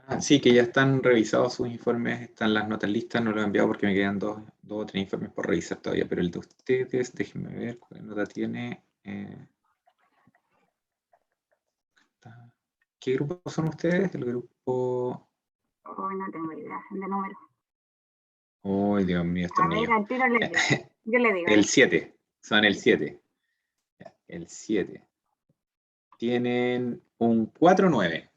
Ah, sí, que ya están revisados sus informes, están las notas listas, no los he enviado porque me quedan dos o tres informes por revisar todavía, pero el de ustedes, déjenme ver cuál nota tiene. ¿Qué grupo son ustedes? El grupo... Oh, no tengo idea de número. Uy, Dios mío, estos A ver, niños. al tiro les digo. Yo le digo. El 7, son el 7. El 7. Tienen un 4,9.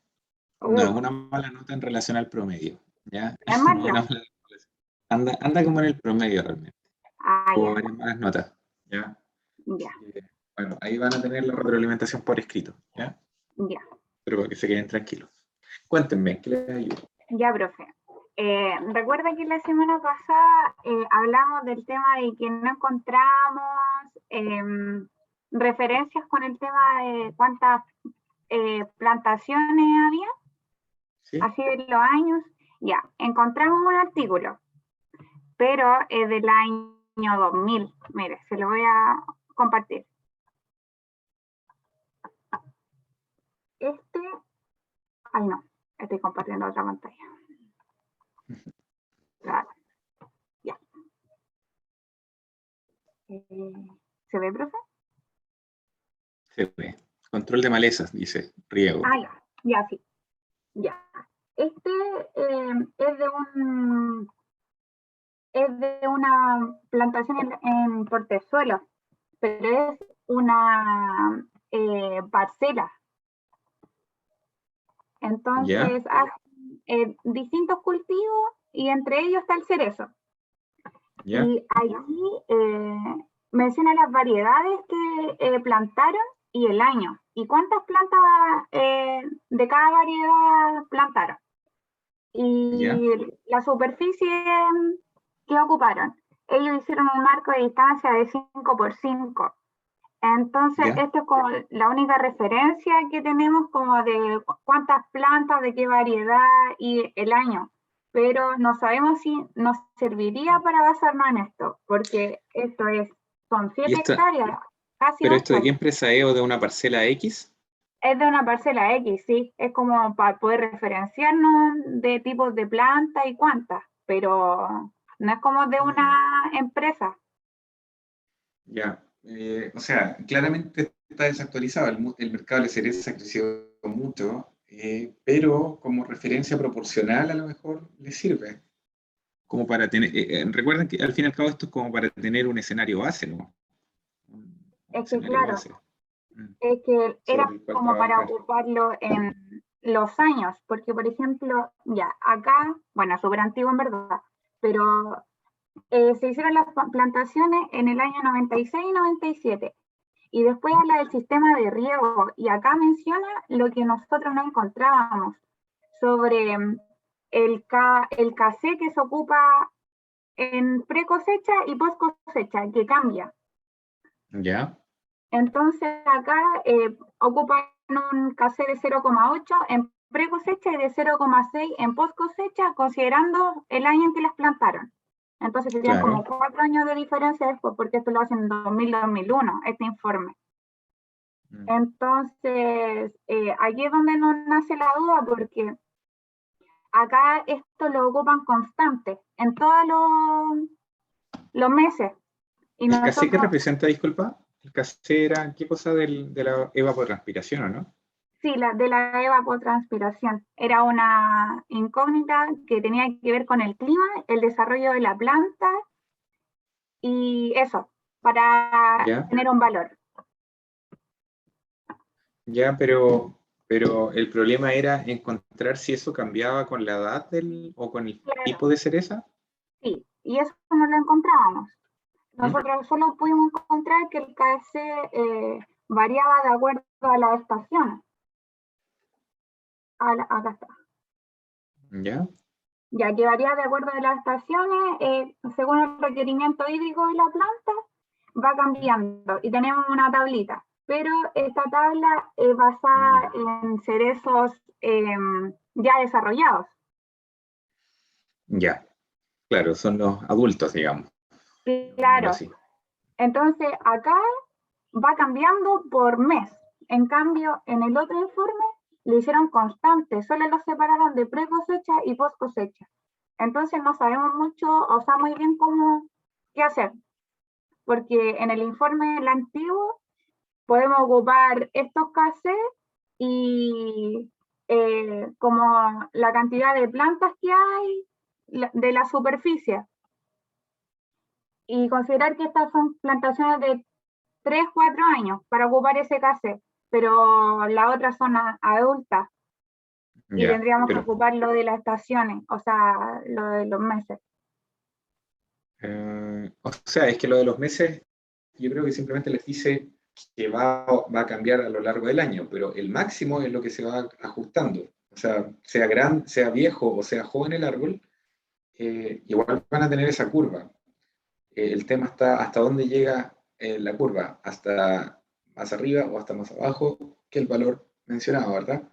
No es una mala nota en relación al promedio, ¿ya? ¿Es No es una malo? mala nota. Anda como en el promedio realmente. Ah, Hubo ya, varias malas notas, ¿ya? ya, Así que, bueno, ahí van a tener la retroalimentación por escrito, ¿ya? ya. Pero para que se queden tranquilos. Cuéntenme, ¿qué les ayudo? Ya, profe. Recuerda que la semana pasada hablamos del tema de que no encontramos referencias con el tema de cuántas plantaciones había, ¿Sí? así de los años. Ya, encontramos un artículo, pero es del año 2000. Mire, se lo voy a compartir. Ay no, estoy compartiendo otra pantalla. Claro, ya. ¿Se ve, profe? Se ve. Control de malezas, dice Riego. Ah, ya, sí, ya. Este es de una plantación en Portezuelo, pero es una parcela. ¿Ya? Entonces, hacen distintos cultivos y entre ellos está el cerezo. ¿Ya? Y allí menciona las variedades que plantaron y el año. ¿Y cuántas plantas de cada variedad plantaron? ¿Ya? Y la superficie que ocuparon. Ellos hicieron un marco de distancia de 5 por 5. Entonces, ¿Ya? esto es como la única referencia que tenemos como de cuántas plantas, de qué variedad y el año. Pero no sabemos si nos serviría para basarnos en esto, porque son ¿Y 7 esto, hectáreas, casi pero 8. esto de qué empresa es o de una parcela X? Es de una parcela X, sí. Es como para poder referenciarnos de tipos de plantas y cuántas, pero no es como de Ah, ya. una empresa. Ya. O sea, claramente está desactualizado. El mercado de cereza ha crecido mucho, pero como referencia proporcional a lo mejor le sirve. Como para tener, recuerden que al fin y al cabo esto es como para tener un escenario base, ¿no? Un Es que escenario claro, base es que era sobre el cual como para trabajar. ocuparlo en los años, porque por ejemplo, ya acá, bueno, súper antiguo en verdad, pero se hicieron las plantaciones en el año 96 y 97. Y después habla del sistema de riego, y acá menciona lo que nosotros no encontrábamos sobre el casé que se ocupa en pre cosecha y post cosecha, que cambia. ¿Ya? Entonces acá ocupan un casé de 0,8 en pre cosecha y de 0,6 en post cosecha, considerando el año en que las plantaron. Entonces serían como Claro. 4 años de diferencia después, porque esto lo hacen en 2000-2001, este informe. Entonces, aquí es donde nos nace la duda, porque acá esto lo ocupan constante, en todos los meses. Y ¿El casé que nosotros, representa, disculpa? ¿El casé era qué cosa de la evapotranspiración o no? sí, de la evapotranspiración, era una incógnita que tenía que ver con el clima, el desarrollo de la planta y eso, para ¿Ya? tener un valor. Ya, pero el problema era encontrar si eso cambiaba con la edad o con el Claro, tipo de cereza. sí, y eso no lo encontrábamos. ¿Mm? Nosotros solo pudimos encontrar que el KS variaba de acuerdo a las estaciones. Acá está. ¿Ya? Ya que varía de acuerdo a las estaciones, según el requerimiento hídrico de la planta, va cambiando. Y tenemos una tablita. Pero esta tabla es basada en cerezos ya desarrollados. Ya, claro, son los adultos, digamos, llamémoslo Claro. así. Entonces, acá va cambiando por mes. En cambio, en el otro informe lo hicieron constante, solo lo separaron de pre cosecha y post cosecha. Entonces no sabemos mucho, o sea, muy bien qué hacer, porque en el informe el antiguo podemos ocupar estos cassettes y como la cantidad de plantas que hay de la superficie y considerar que estas son plantaciones de 3, 4 años para ocupar ese cassette, pero las otras son adultas y Ya, tendríamos que pero ocupar lo de las estaciones, o sea, lo de los meses. o sea, es que lo de los meses, yo creo que simplemente les dice que va a cambiar a lo largo del año, pero el máximo es lo que se va ajustando. O sea gran, sea viejo o sea joven el árbol, igual van a tener esa curva. El tema está hasta dónde llega la curva, hasta más arriba o hasta más abajo que el valor mencionado, ¿verdad?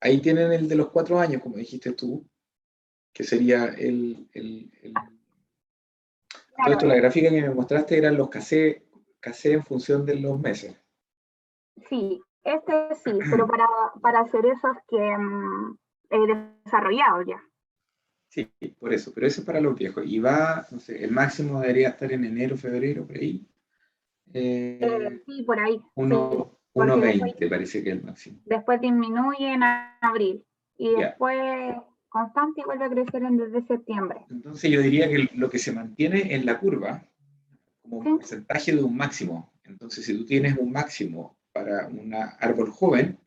Ahí tienen el de los 4 años, como dijiste tú, que sería todo Claro, esto, la gráfica que me mostraste eran los casé en función de los meses. sí, este sí, pero para cerezos que he desarrollado ya. Sí, por eso, pero eso es para los viejos. Y va, no sé, el máximo debería estar en enero, febrero, por ahí. Sí, por ahí, sí, porque 1,20 parece que es el máximo. después disminuye en abril y Ya. después constante y vuelve a crecer desde septiembre. Entonces yo diría que lo que se mantiene en la curva como un ¿Sí? porcentaje de un máximo. Entonces, si tú tienes un máximo para un árbol joven,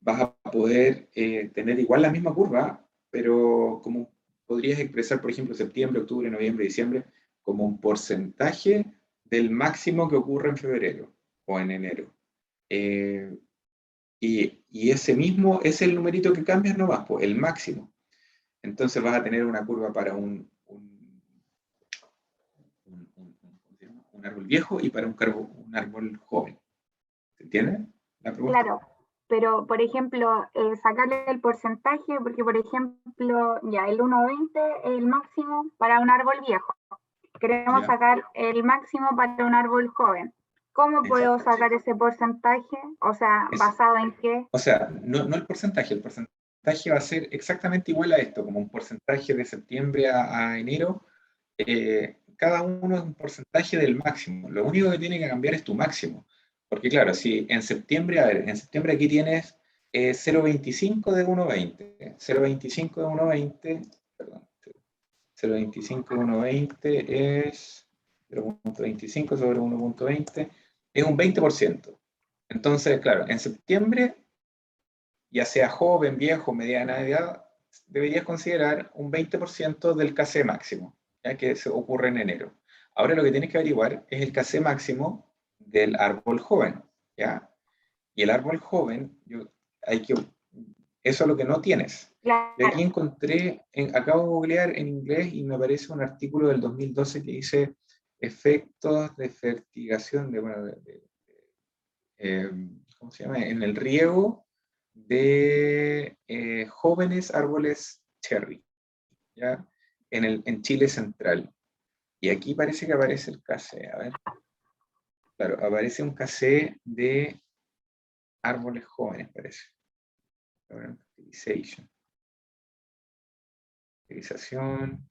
vas a poder tener igual la misma curva, pero como podrías expresar, por ejemplo, septiembre, octubre, noviembre, diciembre, como un porcentaje del máximo que ocurre en febrero o en enero. Eh, y ese mismo es el numerito que cambias, no vas, pues, el máximo. Entonces vas a tener una curva para un árbol viejo y para un árbol joven. ¿Se entiende la pregunta? Claro, pero por ejemplo, sacarle el porcentaje, porque por ejemplo, ya el 1,20 es el máximo para un árbol viejo. Queremos Ya, sacar el máximo para un árbol joven. ¿Cómo puedo exacto. sacar ese porcentaje? O sea, Es, ¿basado en qué? o sea, no el porcentaje va a ser exactamente igual a esto, como un porcentaje de septiembre a enero. Cada uno es un porcentaje del máximo. Lo único que tiene que cambiar es tu máximo. Porque claro, si en septiembre, a ver, en septiembre aquí tienes 0,25 de 1,20. 0,25 de 1,20, perdón, 0,25 de 1,20 es 0,25 sobre 1,20, es un 20%. Entonces, claro, en septiembre, ya sea joven, viejo, mediana edad, deberías considerar un 20% del KC máximo, ya que se ocurre en enero. Ahora lo que tienes que averiguar es el KC máximo del árbol joven, ¿ya? Y el árbol joven, hay que, eso es lo que no tienes. Y aquí Claro, encontré, acabo de googlear en inglés y me aparece un artículo del 2012 que dice efectos de fertigación, bueno, eh, ¿cómo se llama? En el riego de jóvenes árboles cherry, ¿ya? En Chile central. Y aquí parece que aparece el casé. A ver, claro, aparece un casé de árboles jóvenes, parece. Fertilization. Fertilización.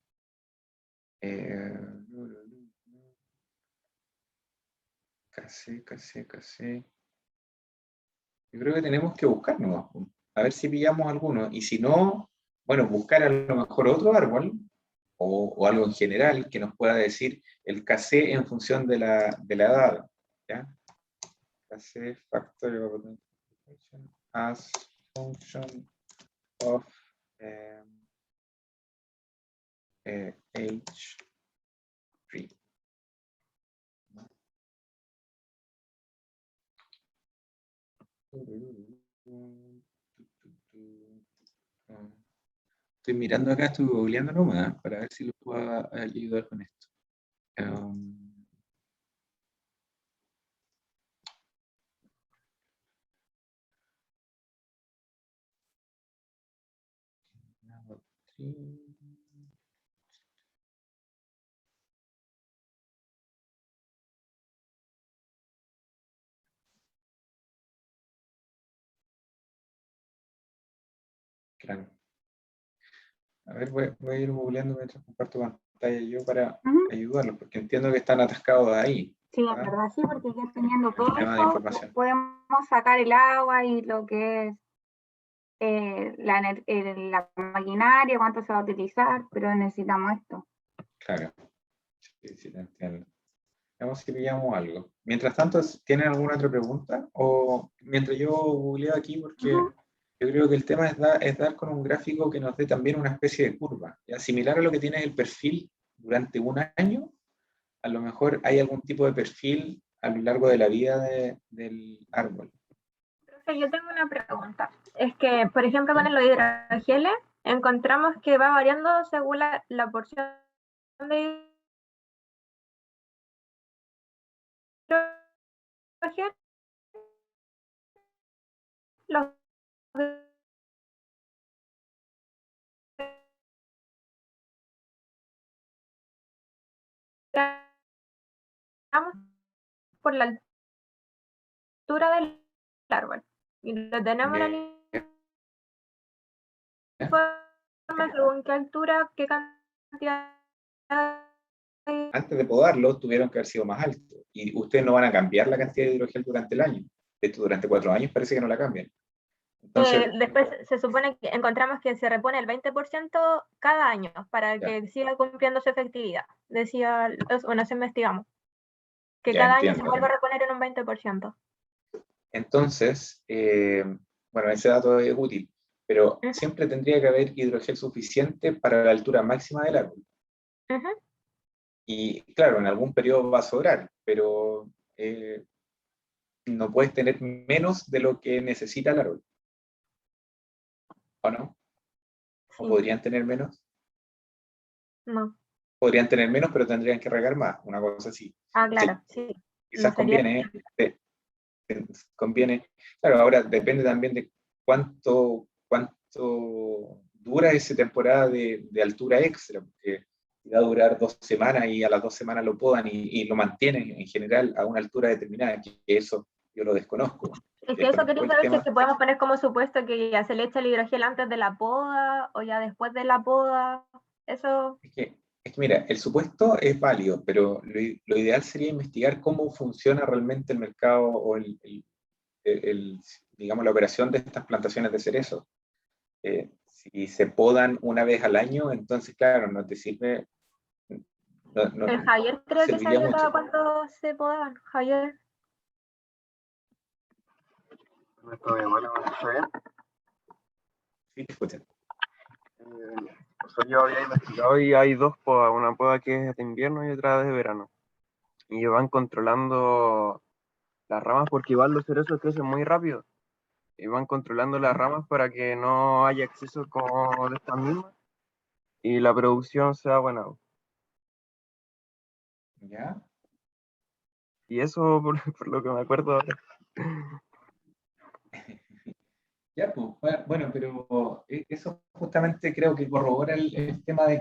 Eh, casé, casé, casé. Yo creo que tenemos que buscar nomás, a ver si pillamos alguno. Y si no, bueno, buscar a lo mejor otro árbol o algo en general que nos pueda decir el KC en función de la edad. ¿Ya? KC factor as function of age tree. Estoy mirando acá, estoy googleando nomás para ver si lo puedo ayudar con esto. Um, Claro. A ver, voy a ir googleando mientras comparto pantalla yo para Ujú. ayudarlos, porque entiendo que están atascados ahí, Sí, en ¿verdad? verdad sí, porque ya teniendo El todo tema de eso, información. podemos sacar el agua y lo que es la maquinaria, cuánto se va a utilizar, pero necesitamos esto. Claro, sí, sí, te entiendo. Veamos si pillamos algo. Mientras tanto, ¿tienen alguna otra pregunta? O mientras yo googleo aquí, porque Ujú. yo creo que el tema es dar con un gráfico que nos dé también una especie de curva, ¿ya? Similar a lo que tiene el perfil durante un año, a lo mejor hay algún tipo de perfil a lo largo de la vida del árbol. Entonces, yo tengo una pregunta. Es que, por ejemplo, con los hidrogeles, encontramos que va variando según la porción de hidrógeno. Los gramos por la altura del árbol. Y lo tenemos en Bien. el informe según qué altura, qué cantidad de... Antes de podarlo, tuvieron que haber sido más altos. Y ustedes no van a cambiar la cantidad de hidrogel durante el año. De hecho, durante 4 años parece que no la cambian. Entonces, Después se supone que encontramos que se repone el 20% cada año para ya, que siga cumpliendo su efectividad. Decía, bueno, eso investigamos, que ya cada año se entiendo. vuelve a reponer en un 20%. Entonces, bueno, ese dato es útil, pero Ujú, siempre tendría que haber hidrogel suficiente para la altura máxima del árbol. ujú. Y claro, en algún periodo va a sobrar, pero no puedes tener menos de lo que necesita el árbol, ¿o no? ¿O Sí, podrían tener menos? no. Podrían tener menos, pero tendrían que regar más, una cosa así. Ah, Sí, claro, sí. No quizás sería conviene, claro, ahora depende también de cuánto dura esa temporada de altura extra, porque va a durar 2 semanas y a las 2 semanas lo podan y lo mantienen en general a una altura determinada, que eso yo lo desconozco. Es que eso Desconozco quería el saber si es tema. que podemos poner como supuesto que ya se le echa el hidrogel antes de la poda o ya después de la poda. Eso, Es que mira, el supuesto es válido, pero lo ideal sería investigar cómo funciona realmente el mercado o digamos, la operación de estas plantaciones de cerezo. Si se podan una vez al año, entonces, claro, no te sirve, no el Javier creo que serviría sabía mucho. cada cuánto se podaban. Javier. ¿Me escucha bien? Sí, te escuchan. O sea, yo había investigado y hay dos podas, una poda que es de invierno y otra de verano. Y van controlando las ramas porque igual los cerezos crecen muy rápido. Y van controlando las ramas para que no haya exceso como de estas mismas y la producción sea buena. ¿Ya? Y eso por lo que me acuerdo ahora. Ya, pues, bueno, pero eso justamente creo que corrobora el tema de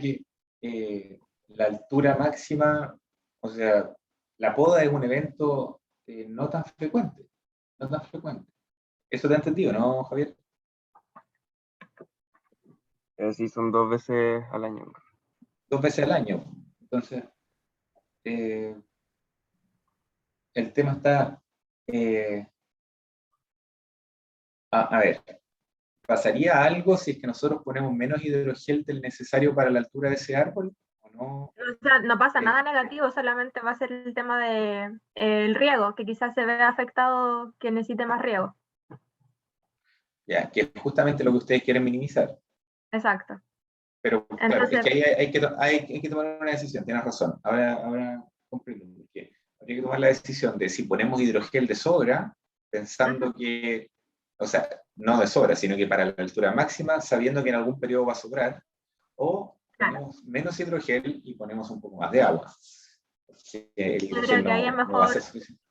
que la altura máxima, o sea, la poda es un evento no tan frecuente, no tan frecuente. Eso te ha entendido, ¿no, Javier? Sí, son 2 veces al año. 2 veces al año. Entonces, eh, el tema está, eh, a ver, ¿pasaría algo si es que nosotros ponemos menos hidrogel del necesario para la altura de ese árbol? ¿O no? O sea, no pasa Eh, nada negativo, solamente va a ser el tema de el riego, que quizás se vea afectado que necesite más riego. ya, que es justamente lo que ustedes quieren minimizar. Exacto. Pero claro, es Entonces, que ahí hay que tomar una decisión, tienes razón. Ahora comprendo, porque habría que tomar la decisión de si ponemos hidrogel de sobra, pensando que, o sea, no de sobra, sino que para la altura máxima, sabiendo que en algún periodo va a sobrar, o claro, ponemos menos hidrogel y ponemos un poco más de agua. Porque el yo creo hidrogel que ahí es no va a ser mejor suficiente.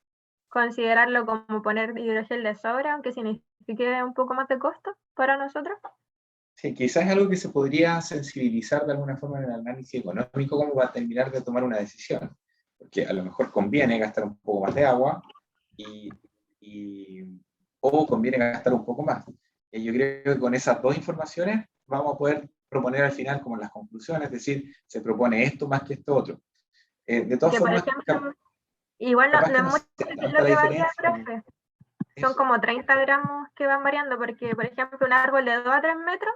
considerarlo como poner hidrogel de sobra, aunque signifique un poco más de costo para nosotros. Sí, quizás es algo que se podría sensibilizar de alguna forma en el análisis económico como para terminar de tomar una decisión, porque a lo mejor conviene gastar un poco más de agua y, y- o conviene gastar un poco más. Yo creo que con esas dos informaciones vamos a poder proponer al final como las conclusiones, es decir, se propone esto más que esto otro. De todas Que por formas, ejemplo, igual capaz no que es no mucho sea tanta lo la que varía, diferencia. profe. Son Eso. como 30 gramos que van variando, porque por ejemplo un árbol de 2 a 3 metros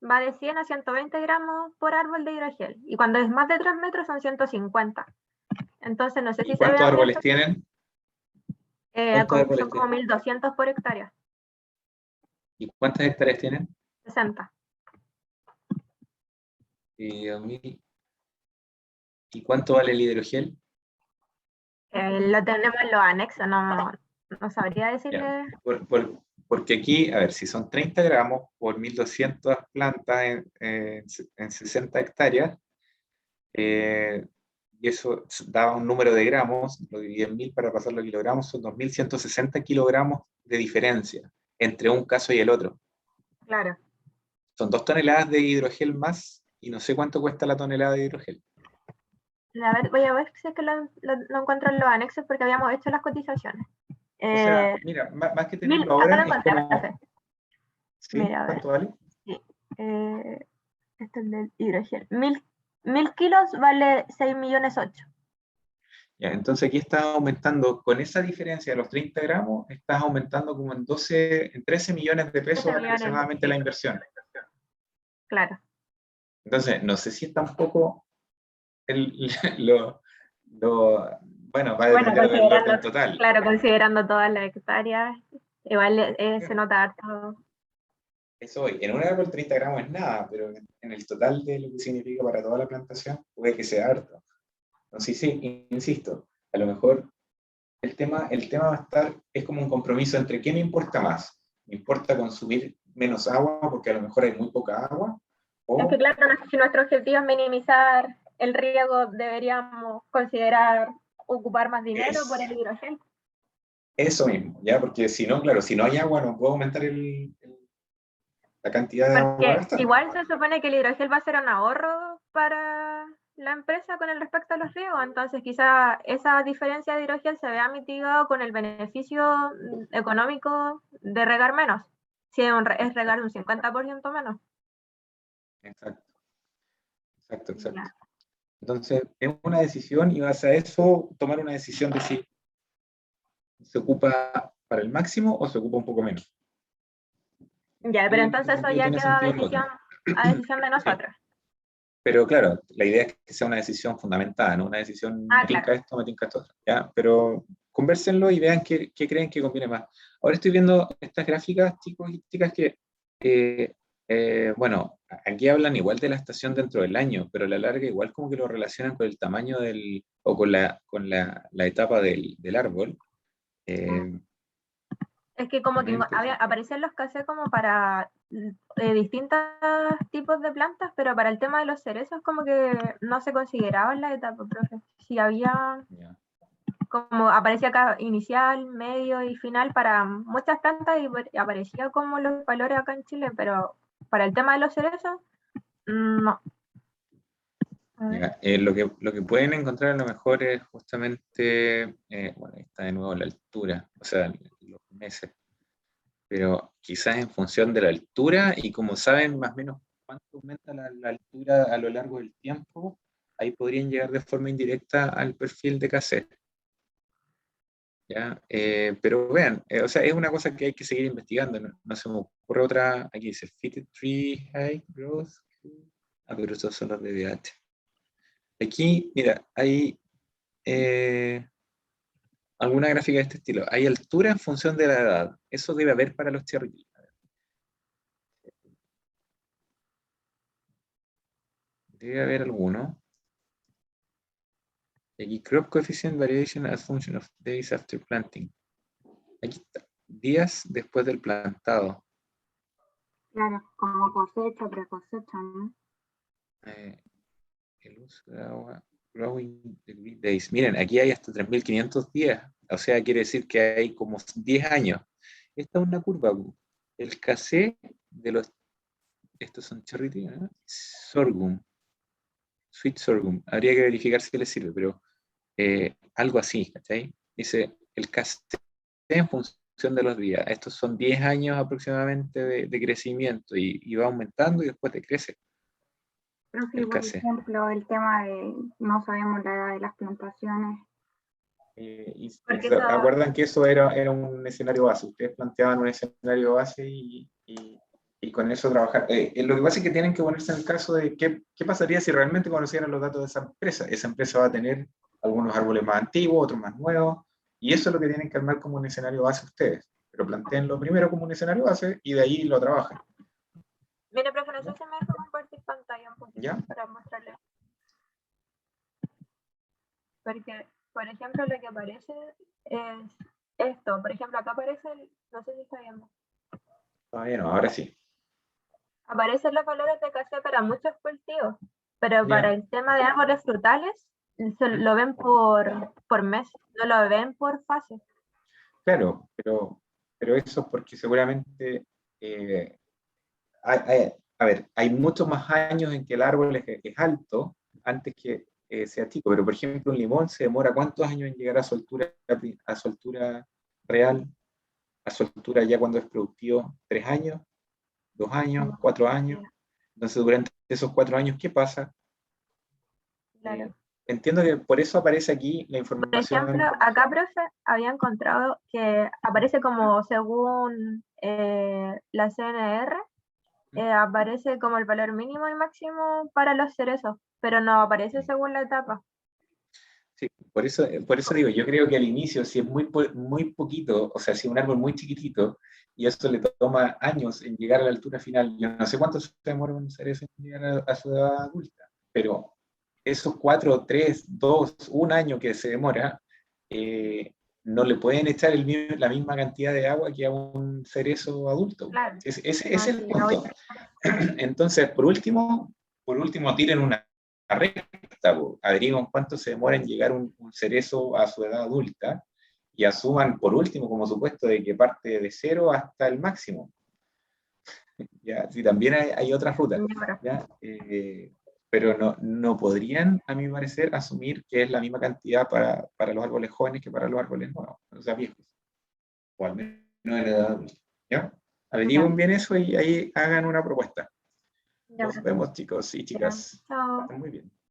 va de 100 a 120 gramos por árbol de hidrogel. Y cuando es más de 3 metros son 150. Entonces no sé ¿Y si se cuántos vea bien. árboles tienen? ¿Cuántos árboles Son como tienen? 1200 por hectárea. ¿Y cuántas hectáreas tienen? 60. Y, 2000. ¿Y cuánto vale el hidrogel? Lo tenemos en los anexos, no sabría Ya, decirle. porque aquí, a ver, si son 30 gramos por 1200 plantas en 60 hectáreas, y eso da un número de gramos, lo dividí en 1000 para pasarlo a kilogramos, son 2160 kilogramos de diferencia entre un caso y el otro. Claro. Son 2 toneladas de hidrogel más, y no sé cuánto cuesta la tonelada de hidrogel. Voy a ver si es que lo encuentro en los anexos porque habíamos hecho las cotizaciones. O sea, mira, más que tenerlo Acá ahora, lo es encontré, como... profe. ¿Sí? Mira, a ver. ¿Cuánto vale? Sí. Este es el del hidrogel. 1000 kilos vale 6 millones 8. Ya, entonces aquí estás aumentando, con esa diferencia de los 30 gramos, estás aumentando como en 13 millones de pesos 13 millones, aproximadamente la inversión. claro. Entonces, no sé si es tampoco el, lo, bueno, va a Bueno, depender del lote en considerando, total. claro, considerando todas las hectáreas, igual se nota harto. Eso hoy, en un árbol 30 gramos es nada, pero en el total de lo que significa para toda la plantación, puede que sea harto. Entonces, sí, insisto, a lo mejor el tema va a estar, es como un compromiso entre qué me importa más. ¿Me importa consumir menos agua porque a lo mejor hay muy poca agua? Es que O claro, si nuestro objetivo es minimizar el riesgo, deberíamos considerar ocupar más dinero por el hidrógeno. eso mismo, ¿ya? Porque si no, claro, si no hay agua no puedo aumentar la cantidad de agua a Porque gastar. igual se supone que el hidrogel va a ser un ahorro para la empresa con el respecto a los riegos, entonces quizá esa diferencia de hidrogel se vea mitigado con el beneficio económico de regar menos, si es regar un 50% menos. Exacto, exacto, exacto. Ya. Entonces, es una decisión y vas a eso tomar una decisión de si se ocupa para el máximo o se ocupa un poco menos. Ya, pero Y en ese entonces eso sentido ya tiene queda sentido lo otro. a decisión de Sí. nosotros. Pero claro, la idea es que sea una decisión fundamentada, no una decisión, me tinca Claro. esto, me tinca esto otro, ¿ya? Pero convérsenlo y vean qué creen que conviene más. Ahora estoy viendo estas gráficas, chicos y chicas, que, bueno, aquí hablan igual de la estación dentro del año, pero a la larga igual como que lo relacionan con el tamaño o con la etapa del árbol. Es que como que aparecían los cassettes como para distintos tipos de plantas, pero para el tema de los cerezos como que no se consideraba en la etapa, profe. Si había, Ya. como aparecía acá inicial, medio y final para muchas plantas y aparecía como los valores acá en Chile, pero para el tema de los cerezos, no. Ya, lo que pueden encontrar a lo mejor es justamente, bueno, ahí está de nuevo la altura, o sea, los meses, pero quizás en función de la altura y como saben más o menos cuánto aumenta la altura a lo largo del tiempo, ahí podrían llegar de forma indirecta al perfil de cassette. ¿Ya? Pero vean, o sea, es una cosa que hay que seguir investigando, no se me ocurre otra, aquí dice Fitted Tree High Growth, pero estos son los de DH. Aquí, mira, hay alguna gráfica de este estilo. Hay altura en función de la edad. Eso debe haber para los cherry pea. Debe haber alguno. Y aquí, crop coefficient variation as function of days after planting. Aquí está. Días después del plantado. Claro, como cosecha, precosecha, ¿no? El uso de agua. Growing days. Miren, aquí hay hasta 3.500 días. O sea, quiere decir que hay como 10 años. Esta es una curva. El casé de los... Estos son cherry pea, ¿no? Sorghum. Sweet sorghum. Habría que verificar si les sirve, pero algo así, ¿cachai? Dice, el café en función de los días. Estos son 10 años aproximadamente de crecimiento y va aumentando y después te crece Profe, el por KC. ejemplo, el tema de no sabemos la edad de las plantaciones. Y Porque se eso- acuerdan que eso era un escenario base. Ustedes planteaban un escenario base y con eso trabajar. Lo que pasa es que tienen que ponerse en el caso de qué pasaría si realmente conocieran los datos de esa empresa. Esa empresa va a tener algunos árboles más antiguos, otros más nuevos, y eso es lo que tienen que armar como un escenario base ustedes. Pero planteenlo primero como un escenario base y de ahí lo trabajan. Mire, profe, no sé si me deja compartir pantalla un poquito ¿Ya? para mostrarle. Porque, por ejemplo, lo que aparece es esto. Por ejemplo, acá aparece, no sé si está viendo, Todavía no, ahora sí. aparecen los valores de KC para muchos cultivos, pero Ya. para el tema de árboles frutales lo ven por mes, no lo ven por fase. Claro, pero eso es porque seguramente a ver, hay muchos más años en que el árbol es alto antes que sea chico, pero por ejemplo un limón se demora ¿cuántos años en llegar a su altura real, a su altura ya cuando es productivo? ¿3 años? ¿2 años? ¿4 años? Entonces durante esos 4 años, ¿qué pasa? Claro. Entiendo que por eso aparece aquí la Por información. ejemplo, acá, profe, había encontrado que aparece como según la CNR, aparece como el valor mínimo y máximo para los cerezos, pero no aparece según la etapa. Sí, por eso digo, yo creo que al inicio, si es muy poquito, o sea, si es un árbol muy chiquitito, y eso le toma años en llegar a la altura final, yo no sé cuánto se demora un cerezo en llegar a su edad adulta, pero esos 4, 3, 2, un año que se demora, no le pueden echar la misma cantidad de agua que a un cerezo adulto. Claro. Ese es No, el sí, punto. Entonces, por último, tiren una recta, averigüen cuánto se demora en llegar un cerezo a su edad adulta y asuman por último como supuesto de que parte de 0 hasta el máximo. ¿Ya? Si también hay otras rutas, ¿ya? Pero no podrían, a mi parecer, asumir que es la misma cantidad para los árboles jóvenes que para los árboles nuevos, o sea, viejos, o al menos en la edad adulta. ¿Ya? Averigüen bien eso y ahí hagan una propuesta. Ya, Nos vemos, chicos y chicas. chao. Estén muy bien.